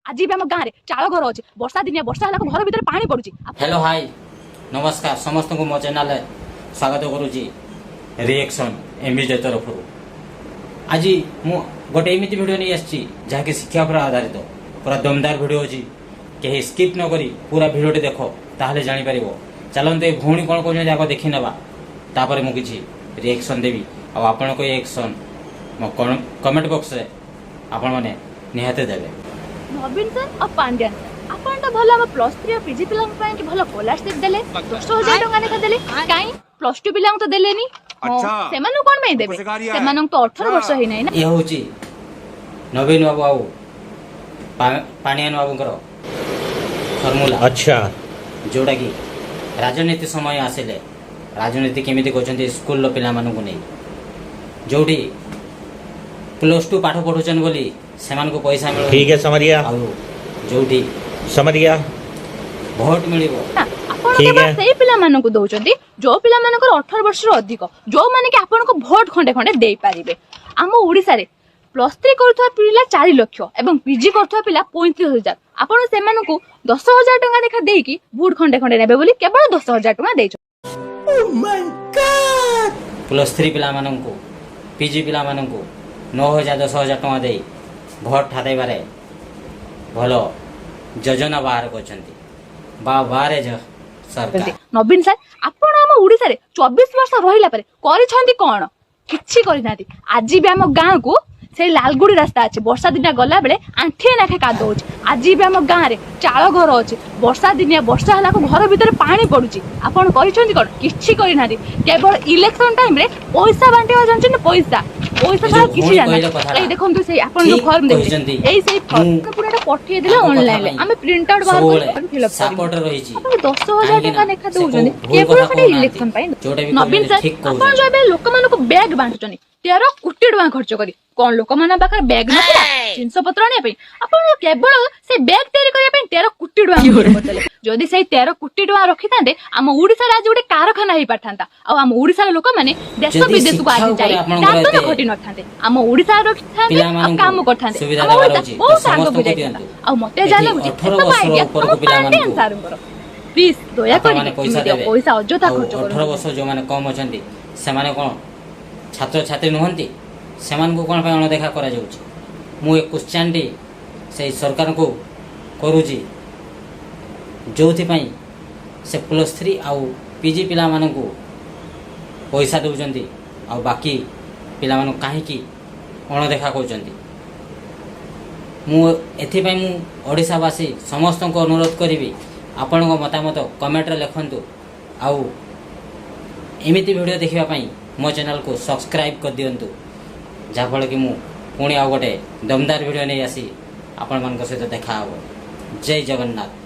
आज भी आम गाँव में चाल घर अच्छे वर्षा दिन वर्षा है घर भीतर पानी पड़ुची। हेलो हाय नमस्कार समस्त को मो चैनल स्वागत करुच्ची रिएक्शन एमबीजे तरफ आज मु गोटे एमती भिड नहीं आसी जहाँकि शिक्षा पर आधारित पूरा दमदार भिड अच्छी कहीं स्किप न करी पूरा भिडटे देख ताहले जापर चलते भौणी कौन कौन जाक देखी ना मुझे रिएक्शन देवी आपण को रिएक्शन मो कमेंट बॉक्स रे आपण माने निहाते देबे। नवीन सर और पांड्यान सर आपण तो भलो हम +3 और पीजी पिलांग ପାଇଁ कि भलो स्कॉलरशिप देले 10000 टका लेखा देले काई +2 पिलांग तो देलेनी। अच्छा सेमानु कोन में देबे सेमानु तो 18 वर्ष ही नहीं ना। ये होची नवीन बाबू आउ पांड्यान बाबूकर फॉर्मूला। अच्छा जोड़ा कि राजनीति समय आसिले राजनीति केमिति कोचंती स्कूल पिला मानू नहीं जोड़ी +2 पाठ पढ़ुचन बोली सेमान को पैसा मिल। ठीक है समरिया जोठी समरिया भोट मिलिबो आपण के सेही पिला मानन को दोचंती जो पिला मानकर 18 वर्ष रो अधिक जो माने कि आपण को भोट खंडे खंडे देई पारिबे। आम ओडिसा रे +3 करथवा पिला 4 लाख एवं पीजी करथवा पिला 35000 आपण सेमान को 10000 टका देखा देई कि भोट खंडे खंडे नेबे बोली केवल 10000 टका देइछ। ओ माय गॉड +3 पिला मानन को पीजी पिला मानन को 9000 10000 टका देई भोट ठादेबारे भलो योजना बाहर करछंती बारे सरकार। नवीन सर आपण हम ओडिसा रे 24 वर्ष रहिला परे करि छंती कोन किछि करि नाती। आज भी हम गांव को से लालगुड़ी रास्ता अच्छे वर्षा दिन गला बेले आंठे नाखे कादो होची। आज भी हम गांव रे चाल घर अच्छे वर्षा दिन वर्षा हला को घर भीतर पानी पड़ुची आपण करि छंती कोन किछि करि नाती। केवल इलेक्शन टाइम रे पैसा बांटेवा जानछन पैसा पैसा सारा किछि जाना ए देखंतु से आपण जो फॉर्म देबे एई से फॉर्म पूराटा पठिए देले ऑनलाइन रे हम प्रिंट आउट बाहर कर फिल अप सपोर्ट रही छी 10000 टका लेखा दउछन केवल खाली इलेक्शन पाई। नवीन सर आपण जो बे लोक मानको बैग बांटुचनी 13 कोटी टका खर्च करी कोन लोक माना पाखर बैग नथिला जिंस पत्र आने पे आपण केवल से बैग तैयारी करिया पे 13 कोटी टका खर्च जदि से 13 कोटी टका रखि थांदे हम ओडिसा राज्य गोटे कारखाना ही पाठांता आ हम ओडिसा लोक माने देश विदेश को आगे जाई दादन घटी न थांदे हम ओडिसा रखि थांदे काम करथांदे बहुत आगे बुझाई थांदा आ मते जाना बुझी तो आइडिया पांड्यान सारंगर प्लीज दया करी पैसा अजोता खर्च करो। 18 वर्ष जो माने कम अछंती से माने कोन छात्र छात्री नुहंती सेमान को कोन पे अणदेखा करा जाउची। मु एक क्वेश्चन डी से सरकार को करूची जोथि पई से +3 आउ पीजी पिला मानन को पैसा दउचंती आ बाकी पिला मानन काहे की अणदेखा करचंती। मु एथि पई मु ओडिसावासी समस्त को अनुरोध करिवि आपण को मतामत कमेंट रे लिखंतु आउ एमिति वीडियो देखिबा पई मो चैनल को सब्सक्राइब कर दियंतु जाफल कि मु पुणी आ गोटे दमदार वीडियो नहीं आसी आपण मान सहित देखा। जय जगन्नाथ।